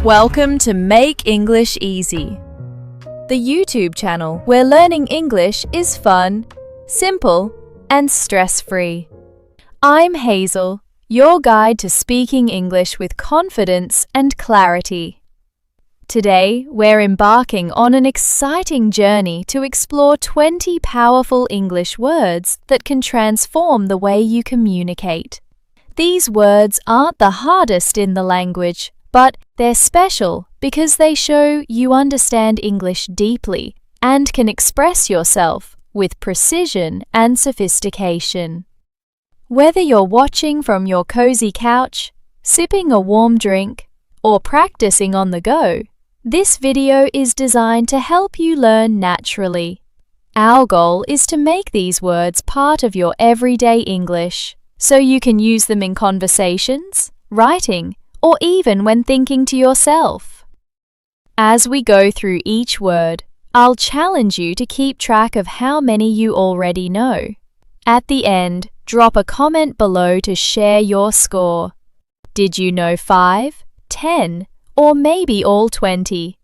Welcome to Make English Easy, the YouTube channel where learning English is fun, simple, and stress-free. I'm Hazel, your guide to speaking English with confidence and clarity. Today, we're embarking on an exciting journey to explore 20 powerful English words that can transform the way you communicate. These words aren't the hardest in the language, but they're special because they show you understand English deeply and can express yourself with precision and sophistication. Whether you're watching from your cozy couch, sipping a warm drink, or practicing on the go, this video is designed to help you learn naturally. Our goal is to make these words part of your everyday English, so you can use them in conversations, writing, or even when thinking to yourself. As we go through each word, I'll challenge you to keep track of how many you already know. At the end, drop a comment below to share your score. Did you know 5, 10, or maybe all 20?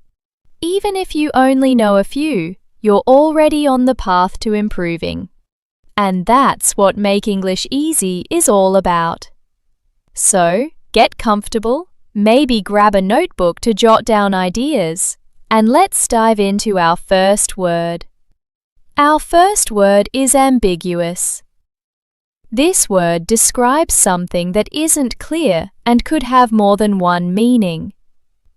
Even if you only know a few, you're already on the path to improving. And that's what Make English Easy is all about. So, get comfortable, maybe grab a notebook to jot down ideas, and let's dive into our first word. Our first word is ambiguous. This word describes something that isn't clear and could have more than one meaning.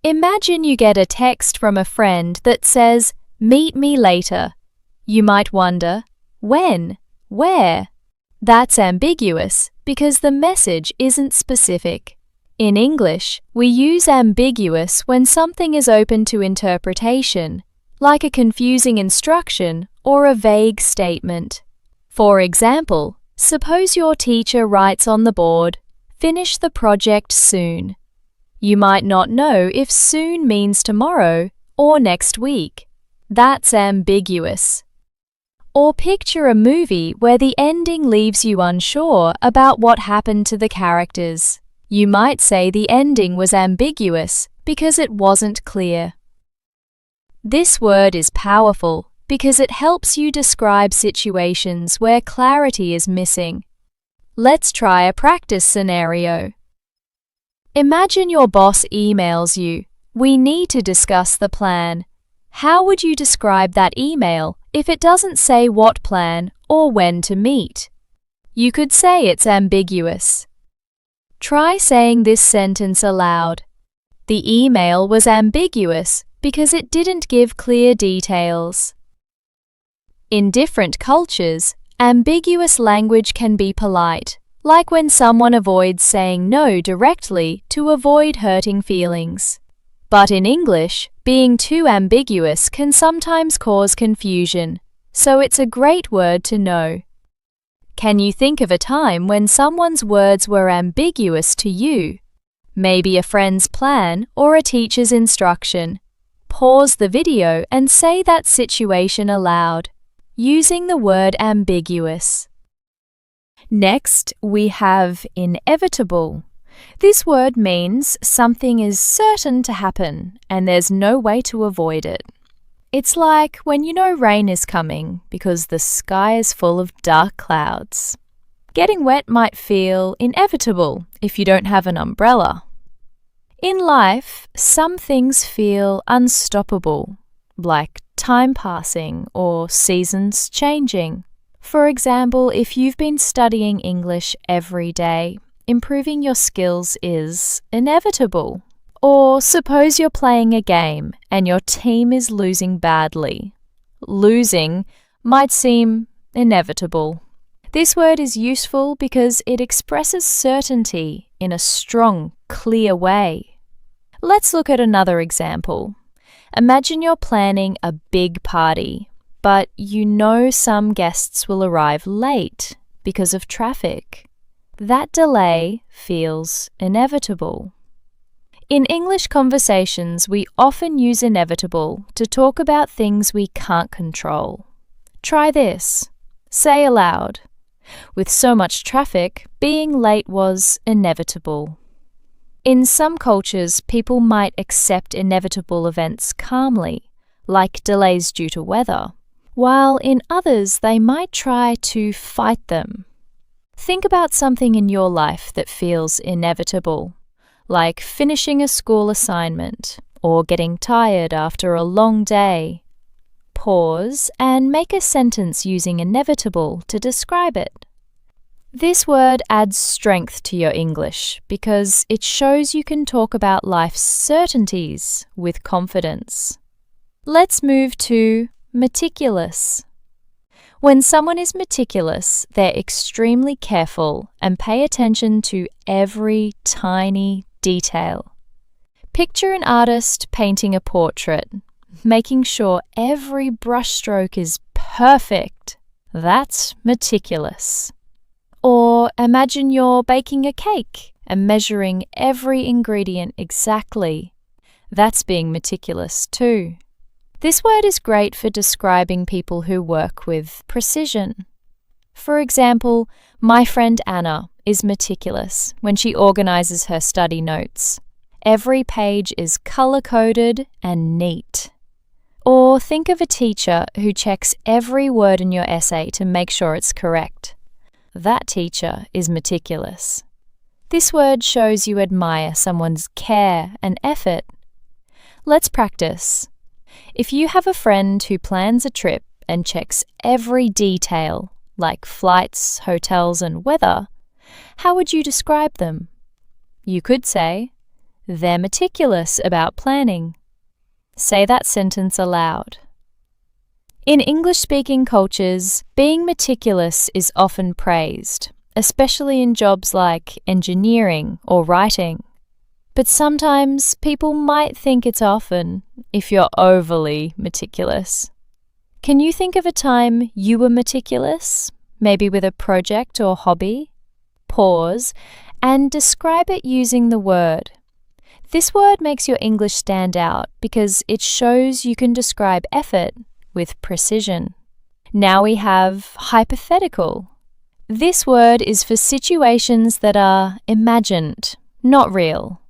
Imagine you get a text from a friend that says, "Meet me later." You might wonder, when? Where? That's ambiguous because the message isn't specific. In English, we use ambiguous when something is open to interpretation, like a confusing instruction or a vague statement. For example, suppose your teacher writes on the board, "Finish the project soon." You might not know if soon means tomorrow or next week. That's ambiguous. Or picture a movie where the ending leaves you unsure about what happened to the characters. You might say the ending was ambiguous because it wasn't clear. This word is powerful because it helps you describe situations where clarity is missing. Let's try a practice scenario. Imagine your boss emails you, "We need to discuss the plan." How would you describe that email if it doesn't say what plan or when to meet? You could say it's ambiguous. Try saying this sentence aloud. The email was ambiguous because it didn't give clear details. In different cultures, ambiguous language can be polite, like when someone avoids saying no directly to avoid hurting feelings. But in English, being too ambiguous can sometimes cause confusion, so it's a great word to know. Can you think of a time when someone's words were ambiguous to you? Maybe a friend's plan or a teacher's instruction. Pause the video and say that situation aloud, using the word ambiguous. Next, we have inevitable. This word means something is certain to happen and there's no way to avoid it. It's like when you know rain is coming because the sky is full of dark clouds. Getting wet might feel inevitable if you don't have an umbrella. In life, some things feel unstoppable, like time passing or seasons changing. For example, if you've been studying English every day, improving your skills is inevitable. Or suppose you're playing a game and your team is losing badly. Losing might seem inevitable. This word is useful because it expresses certainty in a strong, clear way. Let's look at another example. Imagine you're planning a big party, but you know some guests will arrive late because of traffic. That delay feels inevitable. In English conversations, we often use inevitable to talk about things we can't control. Try this. Say aloud, "With so much traffic, being late was inevitable." In some cultures, people might accept inevitable events calmly, like delays due to weather, while in others they might try to fight them. Think about something in your life that feels inevitable, like finishing a school assignment or getting tired after a long day. Pause and make a sentence using inevitable to describe it. This word adds strength to your English because it shows you can talk about life's certainties with confidence. Let's move to meticulous. When someone is meticulous, they're extremely careful and pay attention to every tiny detail. Picture an artist painting a portrait, making sure every brushstroke is perfect. That's meticulous. Or imagine you're baking a cake and measuring every ingredient exactly. That's being meticulous too. This word is great for describing people who work with precision. For example, my friend Anna is meticulous when she organizes her study notes. Every page is color-coded and neat. Or think of a teacher who checks every word in your essay to make sure it's correct. That teacher is meticulous. This word shows you admire someone's care and effort. Let's practice. If you have a friend who plans a trip and checks every detail, like flights, hotels, and weather, how would you describe them? You could say, "They're meticulous about planning." Say that sentence aloud. In English-speaking cultures, being meticulous is often praised, especially in jobs like engineering or writing. But sometimes people might think it's often if you're overly meticulous. Can you think of a time you were meticulous, maybe with a project or hobby? Pause and describe it using the word. This word makes your English stand out because it shows you can describe effort with precision. Now we have hypothetical. This word is for situations that are imagined, not real.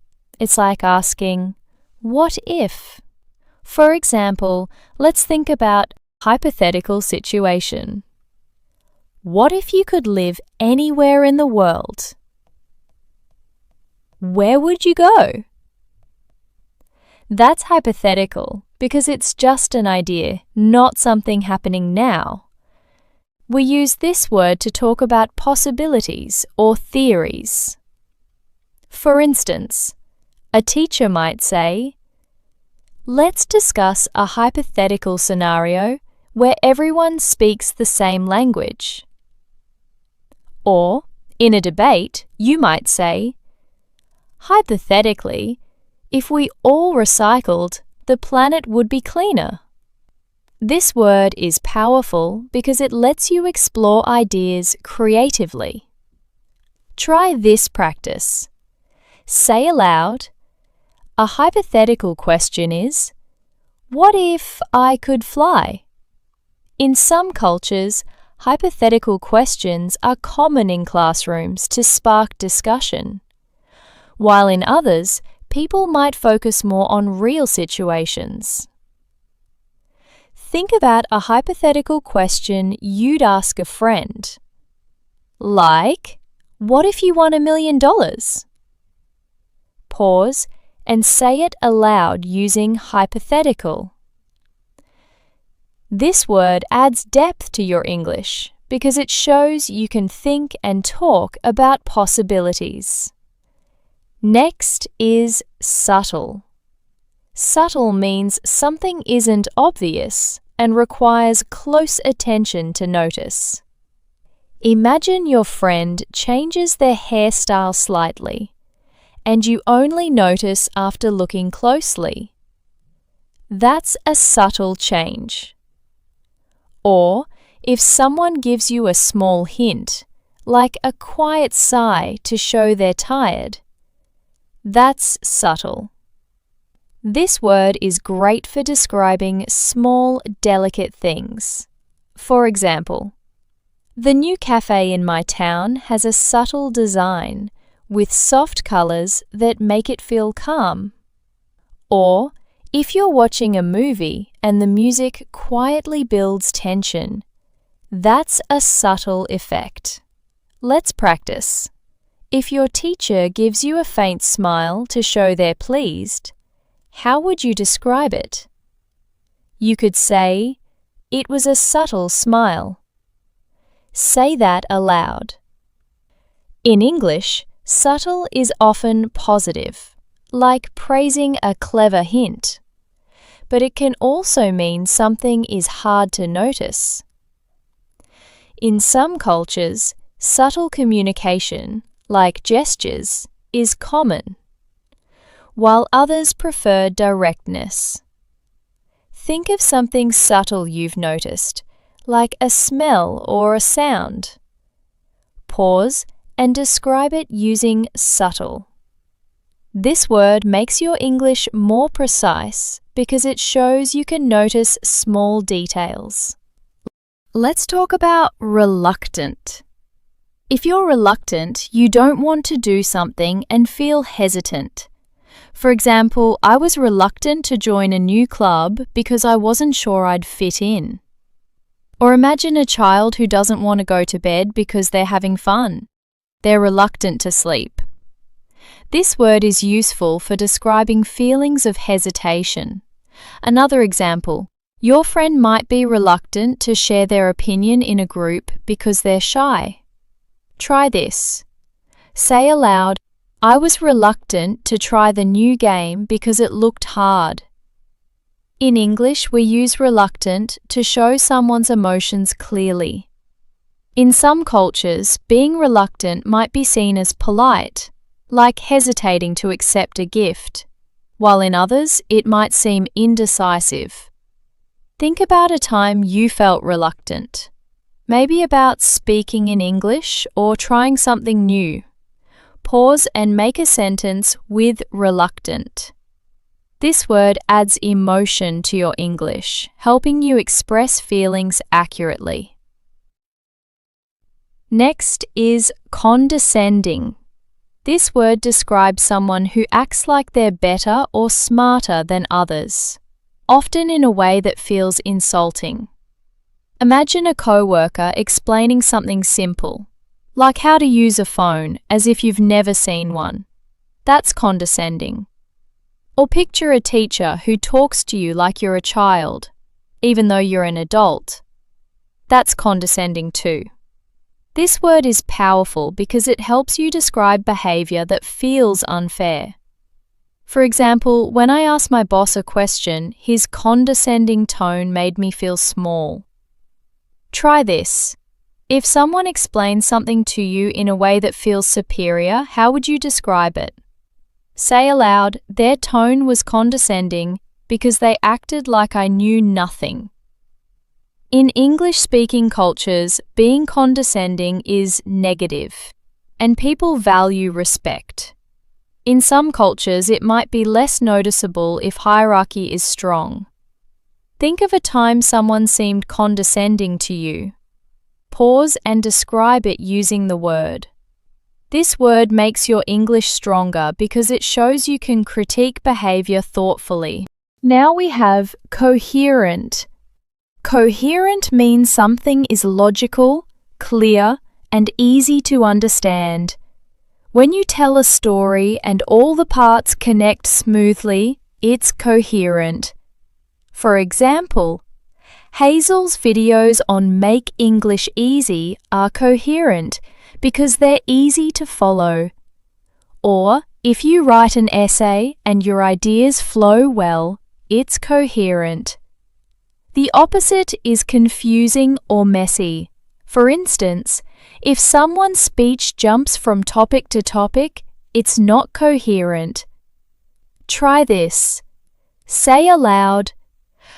It's like asking, what if? For example, let's think about hypothetical situation. What if you could live anywhere in the world? Where would you go? That's hypothetical because it's just an idea, not something happening now. We use this word to talk about possibilities or theories. For instance, a teacher might say, "Let's discuss a hypothetical scenario where everyone speaks the same language." Or, in a debate, you might say, "Hypothetically, if we all recycled, the planet would be cleaner." This word is powerful because it lets you explore ideas creatively. Try this practice. Say aloud, a hypothetical question is, what if I could fly? In some cultures, hypothetical questions are common in classrooms to spark discussion, while in others, people might focus more on real situations. Think about a hypothetical question you'd ask a friend. Like, what if you won $1 million? Pause and say it aloud using hypothetical. This word adds depth to your English because it shows you can think and talk about possibilities. Next is subtle. Subtle means something isn't obvious and requires close attention to notice. Imagine your friend changes their hairstyle slightly, and you only notice after looking closely. That's a subtle change. Or if someone gives you a small hint, like a quiet sigh to show they're tired, that's subtle. This word is great for describing small, delicate things. For example, the new cafe in my town has a subtle design with soft colors that make it feel calm. Or, if you're watching a movie and the music quietly builds tension, that's a subtle effect. Let's practice. If your teacher gives you a faint smile to show they're pleased, how would you describe it? You could say, "It was a subtle smile." Say that aloud. In English, subtle is often positive, like praising a clever hint. But it can also mean something is hard to notice. In some cultures, subtle communication, like gestures, is common, while others prefer directness. Think of something subtle you've noticed, like a smell or a sound. Pause and describe it using subtle. This word makes your English more precise because it shows you can notice small details. Let's talk about reluctant. If you're reluctant, you don't want to do something and feel hesitant. For example, I was reluctant to join a new club because I wasn't sure I'd fit in. Or imagine a child who doesn't want to go to bed because they're having fun. They're reluctant to sleep. This word is useful for describing feelings of hesitation. Another example, your friend might be reluctant to share their opinion in a group because they're shy. Try this. Say aloud, "I was reluctant to try the new game because it looked hard." In English, we use reluctant to show someone's emotions clearly. In some cultures, being reluctant might be seen as polite, like hesitating to accept a gift, while in others, it might seem indecisive. Think about a time you felt reluctant. Maybe about speaking in English or trying something new. Pause and make a sentence with reluctant. This word adds emotion to your English, helping you express feelings accurately. Next is condescending. This word describes someone who acts like they're better or smarter than others, often in a way that feels insulting. Imagine a coworker explaining something simple, like how to use a phone, as if you've never seen one. That's condescending. Or picture a teacher who talks to you like you're a child, even though you're an adult. That's condescending too. This word is powerful because it helps you describe behavior that feels unfair. For example, when I asked my boss a question, his condescending tone made me feel small. Try this. If someone explains something to you in a way that feels superior, how would you describe it? Say aloud, "Their tone was condescending because they acted like I knew nothing." In English-speaking cultures, being condescending is negative, and people value respect. In some cultures, it might be less noticeable if hierarchy is strong. Think of a time someone seemed condescending to you. Pause and describe it using the word. This word makes your English stronger because it shows you can critique behavior thoughtfully. Now we have coherent. Coherent means something is logical, clear, and easy to understand. When you tell a story and all the parts connect smoothly, it's coherent. For example, Hazel's videos on Make English Easy are coherent because they're easy to follow. Or, if you write an essay and your ideas flow well, it's coherent. The opposite is confusing or messy. For instance, if someone's speech jumps from topic to topic, it's not coherent. Try this. Say aloud,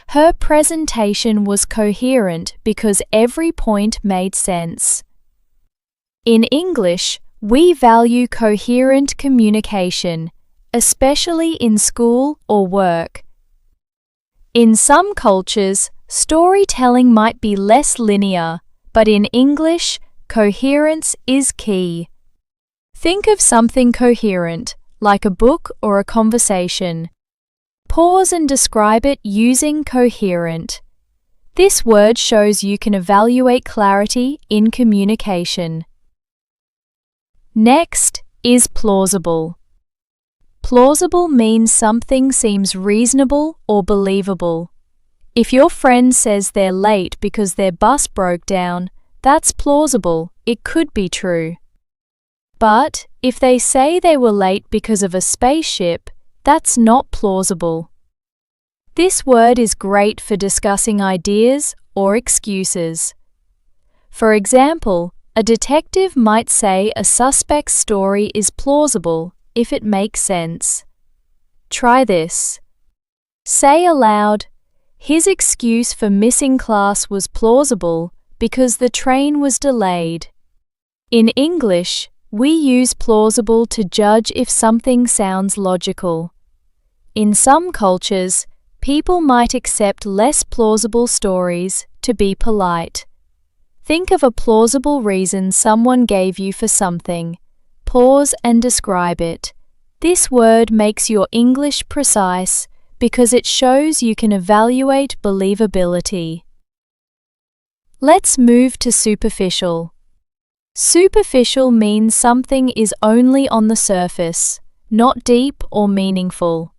"Her presentation was coherent because every point made sense." In English, we value coherent communication, especially in school or work. In some cultures, storytelling might be less linear, but in English, coherence is key. Think of something coherent, like a book or a conversation. Pause and describe it using coherent. This word shows you can evaluate clarity in communication. Next is plausible. Plausible means something seems reasonable or believable. If your friend says they're late because their bus broke down, that's plausible. It could be true. But if they say they were late because of a spaceship, that's not plausible. This word is great for discussing ideas or excuses. For example, a detective might say a suspect's story is plausible if it makes sense. Try this. Say aloud, "His excuse for missing class was plausible because the train was delayed." In English, we use plausible to judge if something sounds logical. In some cultures, people might accept less plausible stories to be polite. Think of a plausible reason someone gave you for something. Pause and describe it. This word makes your English precise because it shows you can evaluate believability. Let's move to superficial. Superficial means something is only on the surface, not deep or meaningful.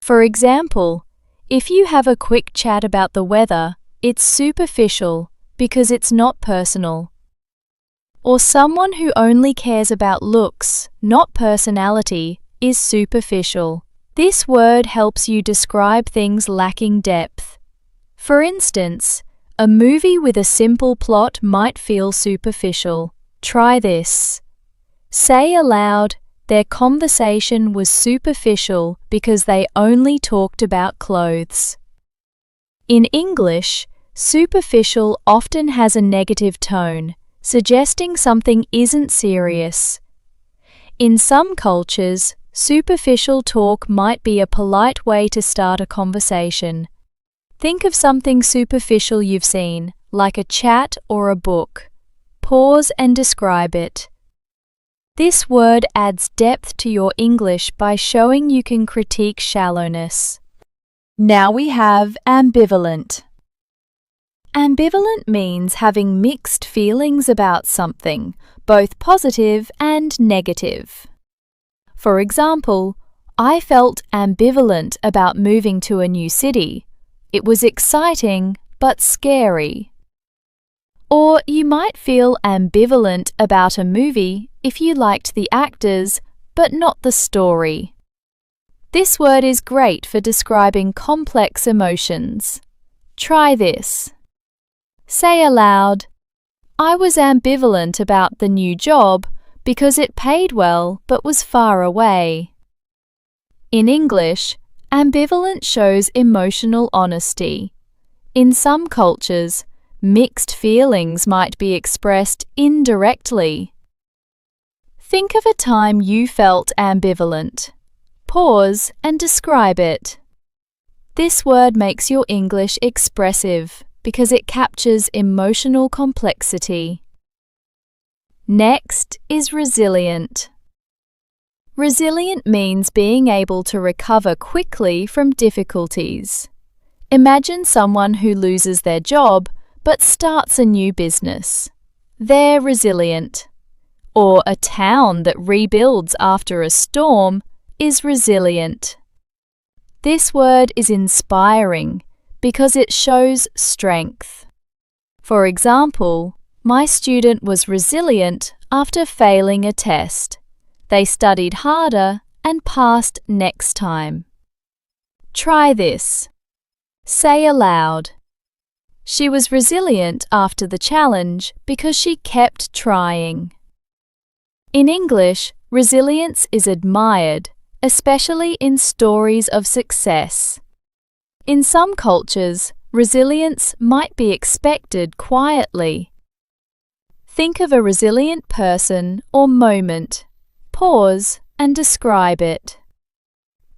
For example, if you have a quick chat about the weather, it's superficial because it's not personal. Or someone who only cares about looks, not personality, is superficial. This word helps you describe things lacking depth. For instance, a movie with a simple plot might feel superficial. Try this. Say aloud, "Their conversation was superficial because they only talked about clothes." In English, superficial often has a negative tone, suggesting something isn't serious. In some cultures, superficial talk might be a polite way to start a conversation. Think of something superficial you've seen, like a chat or a book. Pause and describe it. This word adds depth to your English by showing you can critique shallowness. Now we have ambivalent. Ambivalent means having mixed feelings about something, both positive and negative. For example, I felt ambivalent about moving to a new city. It was exciting but scary. Or you might feel ambivalent about a movie if you liked the actors but not the story. This word is great for describing complex emotions. Try this. Say aloud, "I was ambivalent about the new job because it paid well but was far away." In English, ambivalent shows emotional honesty. In some cultures, mixed feelings might be expressed indirectly. Think of a time you felt ambivalent. Pause and describe it. This word makes your English expressive because it captures emotional complexity. Next is resilient. Resilient means being able to recover quickly from difficulties. Imagine someone who loses their job but starts a new business. They're resilient. Or a town that rebuilds after a storm is resilient. This word is inspiring because it shows strength. For example, my student was resilient after failing a test. They studied harder and passed next time. Try this. Say aloud, "She was resilient after the challenge because she kept trying." In English, resilience is admired, especially in stories of success. In some cultures, resilience might be expected quietly. Think of a resilient person or moment. Pause and describe it.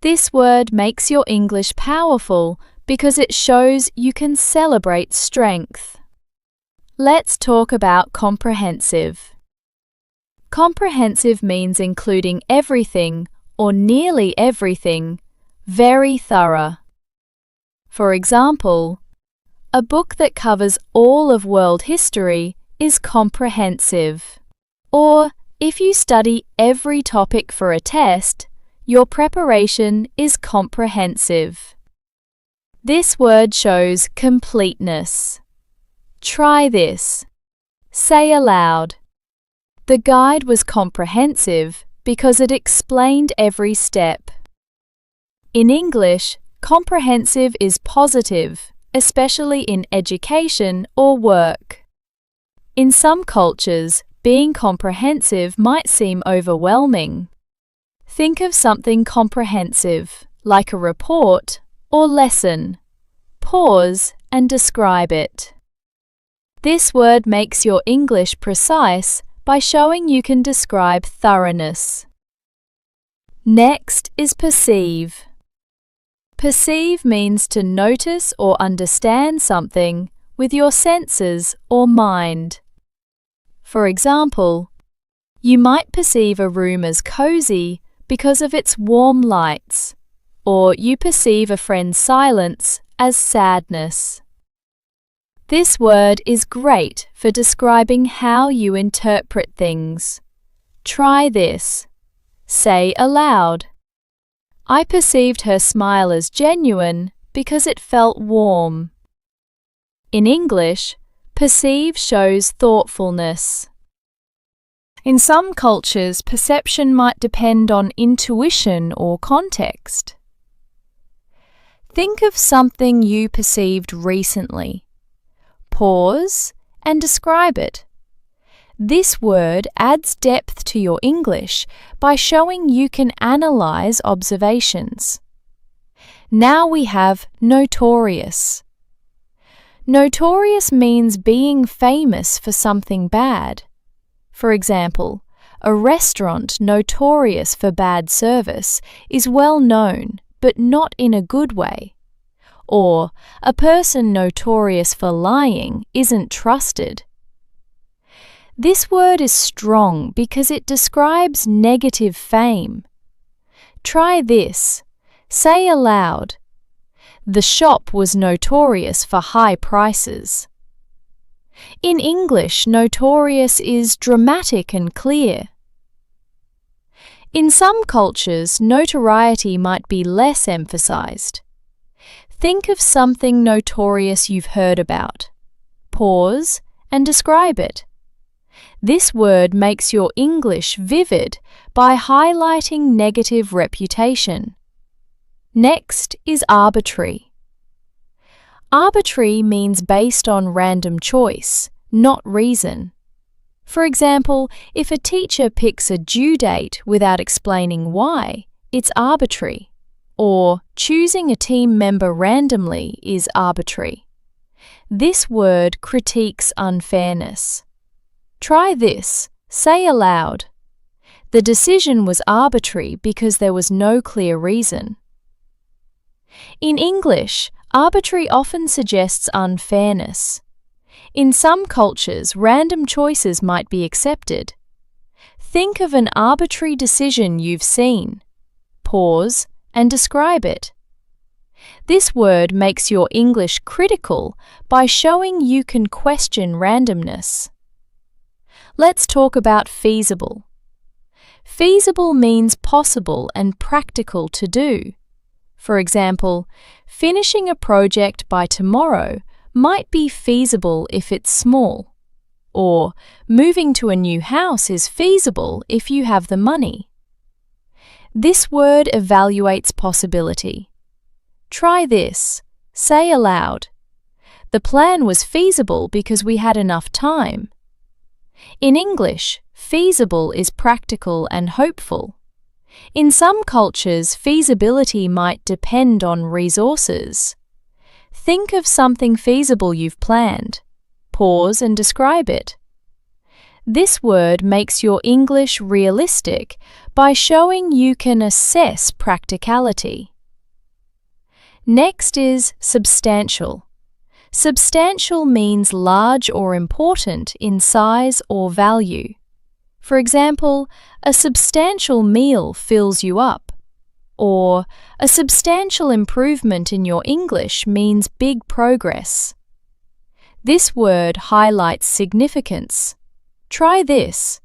This word makes your English powerful because it shows you can celebrate strength. Let's talk about comprehensive. Comprehensive means including everything or nearly everything, very thorough. For example, a book that covers all of world history is comprehensive. Or, if you study every topic for a test, your preparation is comprehensive. This word shows completeness. Try this. Say aloud. The guide was comprehensive because it explained every step. In English, comprehensive is positive, especially in education or work. In some cultures, being comprehensive might seem overwhelming. Think of something comprehensive, like a report or lesson. Pause and describe it. This word makes your English precise by showing you can describe thoroughness. Next is perceive. Perceive means to notice or understand something with your senses or mind. For example, you might perceive a room as cozy because of its warm lights, or you perceive a friend's silence as sadness. This word is great for describing how you interpret things. Try this. Say aloud. I perceived her smile as genuine because it felt warm. In English, perceive shows thoughtfulness. In some cultures, perception might depend on intuition or context. Think of something you perceived recently. Pause and describe it. This word adds depth to your English by showing you can analyze observations. Now we have notorious. Notorious means being famous for something bad. For example, a restaurant notorious for bad service is well known, but not in a good way. Or, a person notorious for lying isn't trusted. This word is strong because it describes negative fame. Try this. Say aloud. The shop was notorious for high prices. In English, notorious is dramatic and clear. In some cultures, notoriety might be less emphasized. Think of something notorious you've heard about. Pause and describe it. This word makes your English vivid by highlighting negative reputation. Next is arbitrary. Arbitrary means based on random choice, not reason. For example, if a teacher picks a due date without explaining why, it's arbitrary. Or choosing a team member randomly is arbitrary. This word critiques unfairness. Try this. Say aloud. The decision was arbitrary because there was no clear reason. In English, arbitrary often suggests unfairness. In some cultures, random choices might be accepted. Think of an arbitrary decision you've seen. Pause and describe it. This word makes your English critical by showing you can question randomness. Let's talk about feasible. Feasible means possible and practical to do. For example, finishing a project by tomorrow might be feasible if it's small. Or, moving to a new house is feasible if you have the money. This word evaluates possibility. Try this. Say aloud. The plan was feasible because we had enough time. In English, feasible is practical and hopeful. In some cultures, feasibility might depend on resources. Think of something feasible you've planned. Pause and describe it. This word makes your English realistic by showing you can assess practicality. Next is substantial. Substantial means large or important in size or value. For example, a substantial meal fills you up. Or, a substantial improvement in your English means big progress. This word highlights significance. Try this.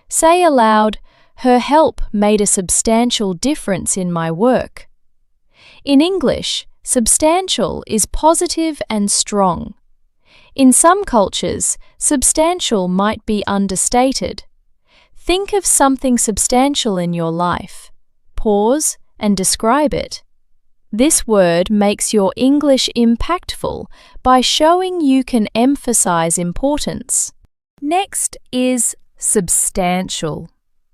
Say aloud, "Her help made a substantial difference in my work." In English, substantial is positive and strong. In some cultures, substantial might be understated. Think of something substantial in your life. Pause and describe it. This word makes your English impactful by showing you can emphasize importance. Next is substantial.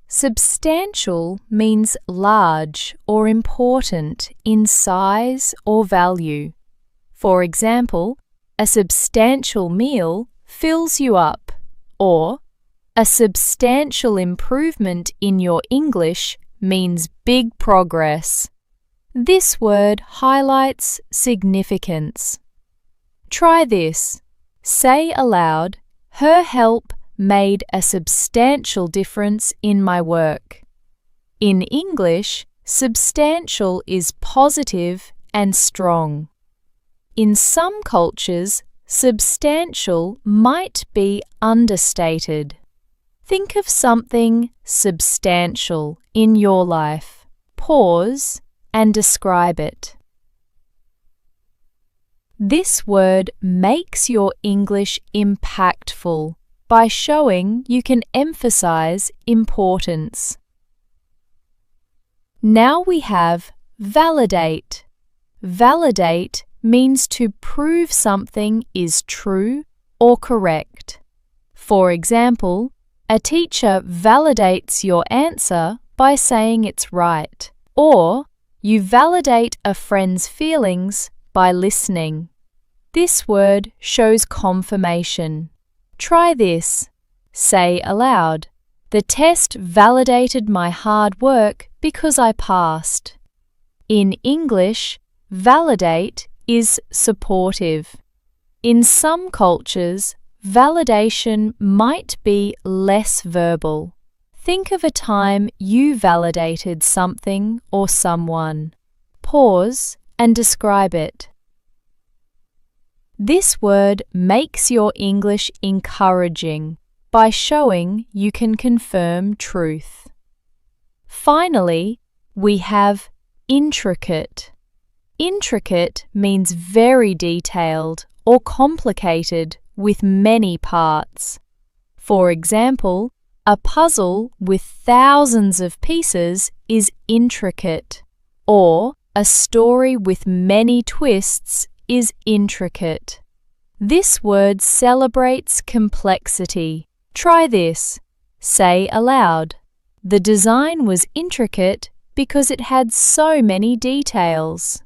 Substantial means large or important in size or value. For example, a substantial meal fills you up, or a substantial improvement in your English means big progress. This word highlights significance. Try this. Say aloud, "Her help made a substantial difference in my work." In English, substantial is positive and strong. In some cultures, substantial might be understated. Think of something substantial in your life. Pause and describe it. This word makes your English impactful by showing you can emphasize importance. Now we have validate. Validate means to prove something is true or correct. For example, a teacher validates your answer by saying it's right, or you validate a friend's feelings by listening. This word shows confirmation. Try this. Say aloud, "The test validated my hard work because I passed." In English, validate is supportive. In some cultures, validation might be less verbal. Think of a time you validated something or someone. Pause and describe it. This word makes your English encouraging by showing you can confirm truth. Finally, we have intricate. Intricate means very detailed or complicated with many parts. For example, a puzzle with thousands of pieces is intricate, or a story with many twists is intricate. This word celebrates complexity. Try this. Say aloud, "The design was intricate because it had so many details."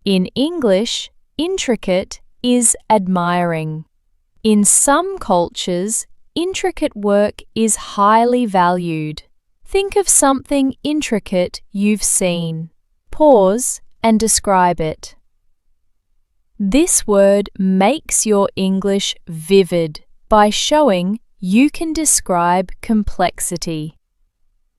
In English, intricate is admiring. In some cultures, intricate work is highly valued. Think of something intricate you've seen. Pause and describe it. This word makes your English vivid by showing you can describe complexity.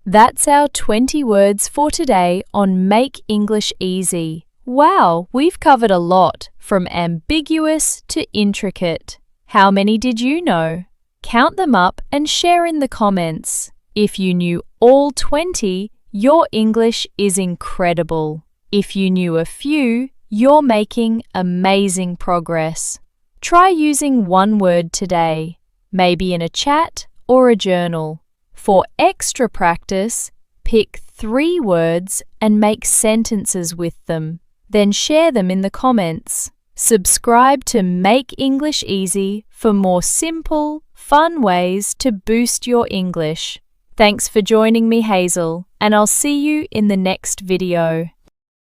That's our 20 words for today on Make English Easy. Wow, we've covered a lot, from ambiguous to intricate. How many did you know? Count them up and share in the comments. If you knew all 20, your English is incredible. If you knew a few, you're making amazing progress. Try using one word today, maybe in a chat or a journal. For extra practice, pick 3 words and make sentences with them. Then share them in the comments. Subscribe to Make English Easy for more simple, fun ways to boost your English. Thanks for joining me, Hazel, and I'll see you in the next video.